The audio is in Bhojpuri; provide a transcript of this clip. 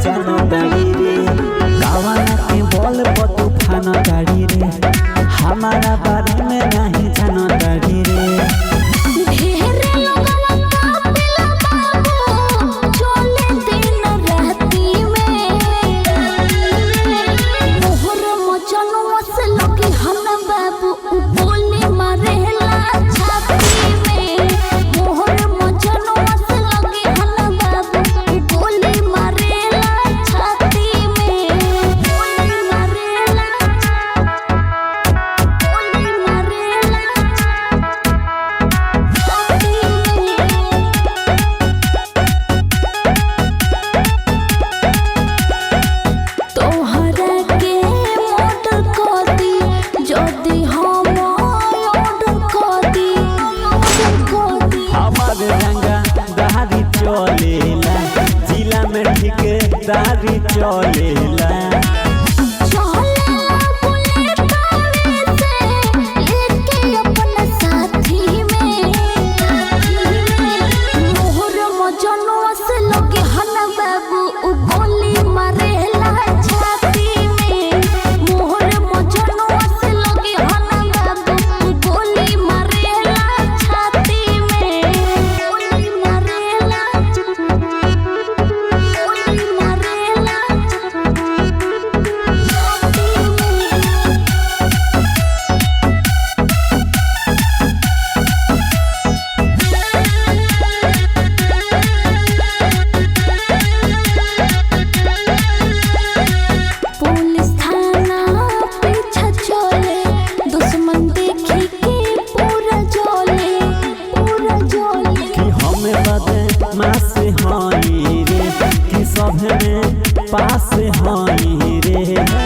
जानो दाड़ी रे गावाना के बोल पर तूफान गाड़ी रे हमारा बारे में नहीं जानो दाड़ी रे चलेला जिला में ठेकेदारी चलेला मास हई रे कि सब में पास हई रे।